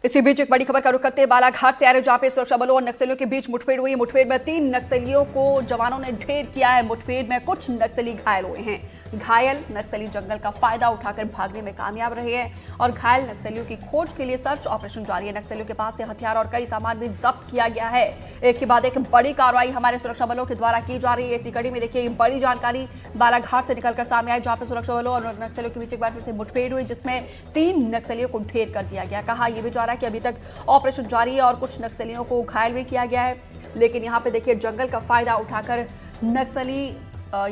इसी बीच एक बड़ी खबर का रुख करते हैं बालाघाट से आ रहे, जहां पे सुरक्षा बलों और नक्सलियों के बीच मुठभेड़ हुई। मुठभेड़ में 3 नक्सलियों को जवानों ने ढेर किया है। मुठभेड़ में कुछ नक्सली घायल हुए हैं। घायल नक्सली जंगल का फायदा उठाकर भागने में कामयाब रहे हैं और घायल नक्सलियों की खोज के लिए सर्च ऑपरेशन जारी है। नक्सलियों के पास से हथियार और कई सामान भी जब्त किया गया है। एक के बाद एक बड़ी कार्रवाई हमारे सुरक्षा बलों के द्वारा की जा रही है। इसी कड़ी में देखिए ये बड़ी जानकारी बालाघाट से निकलकर सामने आई, जहां पर सुरक्षा बलों और नक्सलियों के बीच एक बार फिर से मुठभेड़ हुई, जिसमें 3 नक्सलियों को ढेर कर दिया गया। कहा यह भी जा रहा है कि अभी तक ऑपरेशन जारी है और कुछ नक्सलियों को घायल भी किया गया है। लेकिन यहां पे देखिए जंगल का फायदा उठाकर नक्सली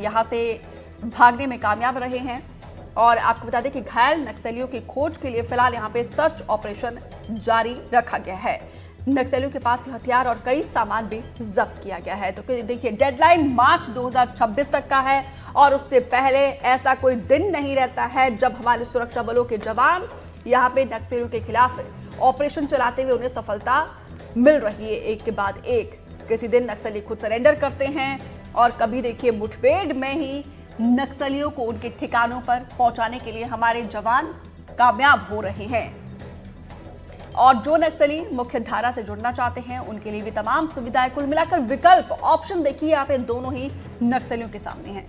यहां से भागने में कामयाब रहे हैं। और आपको बता दें कि घायल नक्सलियों की खोज के लिए फिलहाल यहां पे सर्च ऑपरेशन जारी रखा गया है। नक्सलियों के पास हथियार और कई सामान भी जब्त किया गया है। तो देखिए डेडलाइन मार्च 2026 तक का है और उससे पहले ऐसा कोई दिन नहीं रहता है जब हमारे सुरक्षा बलों के जवान यहाँ पे नक्सलियों के खिलाफ ऑपरेशन चलाते हुए उन्हें सफलता मिल रही है। एक के बाद एक किसी दिन नक्सली खुद सरेंडर करते हैं और कभी देखिए मुठभेड़ में ही नक्सलियों को उनके ठिकानों पर पहुंचाने के लिए हमारे जवान कामयाब हो रहे हैं। और जो नक्सली मुख्य धारा से जुड़ना चाहते हैं उनके लिए भी तमाम सुविधाएं, कुल मिलाकर विकल्प ऑप्शन देखिए यहाँ पे दोनों ही नक्सलियों के सामने हैं।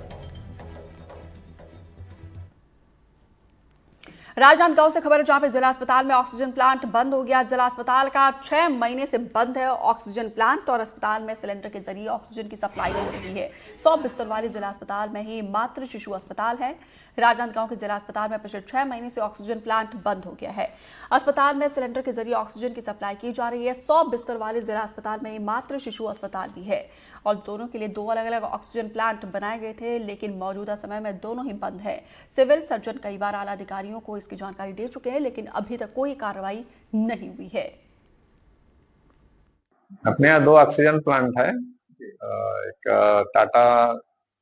राजनांदगांव से खबर है, जहां पे जिला अस्पताल में ऑक्सीजन प्लांट बंद हो गया। जिला अस्पताल का 6 महीने से बंद है ऑक्सीजन प्लांट और अस्पताल में सिलेंडर के जरिए ऑक्सीजन की सप्लाई हो रही है। 100 बिस्तर वाले जिला अस्पताल में ही मातृ शिशु अस्पताल है। राजनांदगांव के जिला अस्पताल में पिछले 6 महीने से ऑक्सीजन प्लांट बंद हो गया है। अस्पताल में सिलेंडर के जरिए ऑक्सीजन की सप्लाई की जा रही है। 100 बिस्तर वाले जिला अस्पताल में ही मातृ शिशु अस्पताल भी है और दोनों के लिए 2 अलग अलग ऑक्सीजन प्लांट बनाए गए थे, लेकिन मौजूदा समय में दोनों ही बंद है। सिविल सर्जन कई बार आला अधिकारियों को इसकी जानकारी दे चुके हैं, लेकिन अभी तक कोई कार्रवाई नहीं हुई है। अपने यहाँ 2 ऑक्सीजन प्लांट है, एक टाटा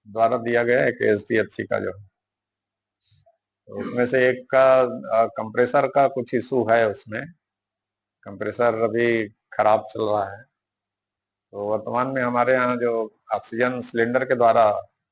द्वारा दिया गया, एक एचडीएफसी का जो, तो उसमें से एक का कंप्रेसर का कुछ इशू है। उसमें कंप्रेसर अभी खराब चल रहा है। तो वर्तमान में हमारे यहाँ जो ऑक्सीजन सिलेंडर के द्वारा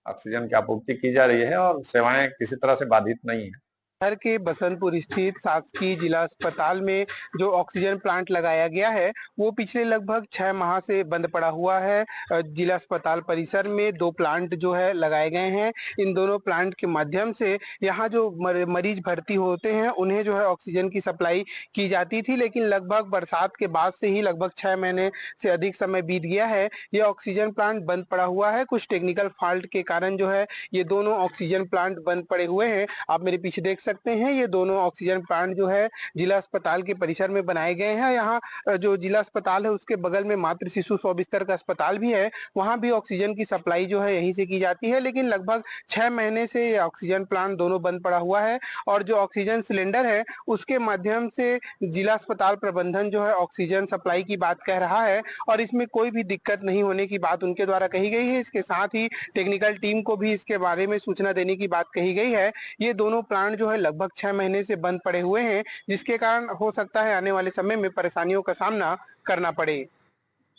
ऑक्सीजन की आपूर्ति की जा रही है और सेवाएं किसी तरह से बाधित नहीं है। शहर के बसंतपुर स्थित शासकीय जिला अस्पताल में जो ऑक्सीजन प्लांट लगाया गया है वो पिछले लगभग 6 माह से बंद पड़ा हुआ है। जिला अस्पताल परिसर में 2 प्लांट जो है लगाए गए हैं। इन दोनों प्लांट के माध्यम से यहाँ जो मरीज भर्ती होते हैं उन्हें जो है ऑक्सीजन की सप्लाई की जाती थी, लेकिन लगभग बरसात के बाद से ही लगभग 6 महीने से अधिक समय बीत गया है। ये ऑक्सीजन प्लांट बंद पड़ा हुआ है। कुछ टेक्निकल फॉल्ट के कारण जो है ये दोनों ऑक्सीजन प्लांट बंद पड़े हुए हैं। आप मेरे पीछे देख सकते हैं, ये दोनों ऑक्सीजन प्लांट जो है जिला अस्पताल के परिसर में बनाए गए हैं। यहाँ जो जिला अस्पताल है उसके बगल में मातृ शिशु 100 बिस्तर का अस्पताल भी है, वहां भी ऑक्सीजन की सप्लाई जो है यहीं से की जाती है। लेकिन लगभग 6 महीने से ये ऑक्सीजन प्लांट दोनों बंद पड़ा हुआ है और जो ऑक्सीजन सिलेंडर है उसके माध्यम से जिला अस्पताल प्रबंधन जो है ऑक्सीजन सप्लाई की बात कह रहा है और इसमें कोई भी दिक्कत नहीं होने की बात उनके द्वारा कही गई है। इसके साथ ही टेक्निकल टीम को भी इसके बारे में सूचना देने की बात कही गई है। ये दोनों प्लांट जो है लगभग 6 महीने से बंद पड़े हुए हैं, जिसके कारण हो सकता है आने वाले समय में परेशानियों का सामना करना पड़े।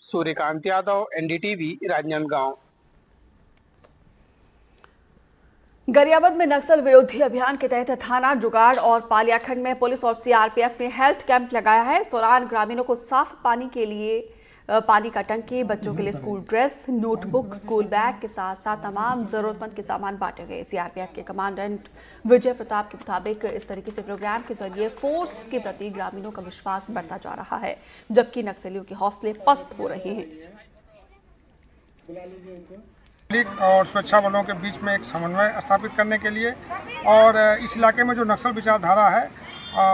सूर्यकांत यादव, एनडीटीवी, राजनांदगांव। गरियाबंद में नक्सल विरोधी अभियान के तहत थाना जुगाड़ और पालियाखंड में पुलिस और सीआरपीएफ ने हेल्थ कैंप लगाया है। इस दौरान ग्रामीणों को साफ पानी के लिए पानी का टंकी, बच्चों के लिए school dress, notebook, school bag के साथ साथ तमाम जरूरतमंद के सामान बांटे गए। सीआरपीएफ के कमांडेंट विजय प्रताप के मुताबिक इस तरीके से प्रोग्राम के जरिए फोर्स के प्रति ग्रामीणों का विश्वास बढ़ता जा रहा है, जबकि नक्सलियों के हौसले पस्त हो रहे हैं। और सुरक्षा बलों के बीच में एक समन्वय स्थापित करने के लिए और इस इलाके में जो नक्सल विचारधारा है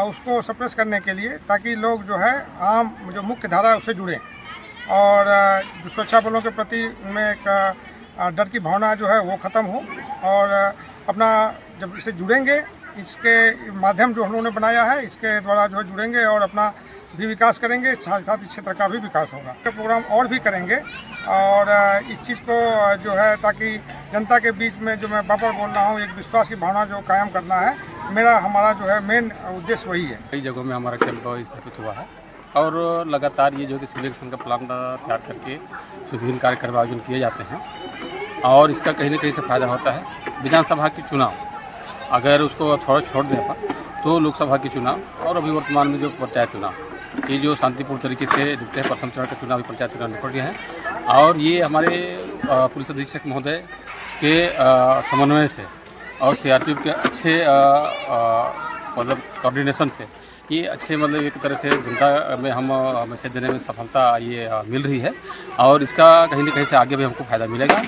उसको सप्रेस करने के लिए, ताकि लोग जो है आम जो मुख्य धारा है उससे जुड़ें और जो सुरक्षा बलों के प्रति उनमें एक डर की भावना जो है वो ख़त्म हो और अपना जब इससे जुड़ेंगे, इसके माध्यम जो हम लोगों ने बनाया है इसके द्वारा जो है जुड़ेंगे और अपना भी विकास करेंगे, साथ साथ इस क्षेत्र का भी विकास होगा। प्रोग्राम और भी करेंगे और इस चीज़ को जो है ताकि जनता के बीच में जो मैं बार-बार बोल रहा हूँ एक विश्वास की भावना जो कायम करना है, हमारा जो है मेन उद्देश्य वही है। कई जगहों में हमारा कैंप स्थापित हुआ है और लगातार ये जो कि सिलेक्शन का प्लान तैयार करके विभिन्न कार्यक्रम आयोजन किए जाते हैं और इसका कहीं न कहीं से फायदा होता है। विधानसभा की चुनाव अगर उसको थोड़ा छोड़ दें तो लोकसभा की चुनाव और अभी वर्तमान में जो पंचायत चुनाव ये जो शांतिपूर्ण तरीके से निपटे हैं। प्रथम चरण का चुनाव पंचायत चुनाव निपट गया है और ये हमारे पुलिस अधीक्षक महोदय के समन्वय से और सीआरपीएफ के अच्छे मतलब कोऑर्डिनेशन से ये अच्छे मतलब एक तरह से जनता में हम मैसेज देने में सफलता ये मिल रही है और इसका कहीं न कहीं से आगे भी हमको फ़ायदा मिलेगा।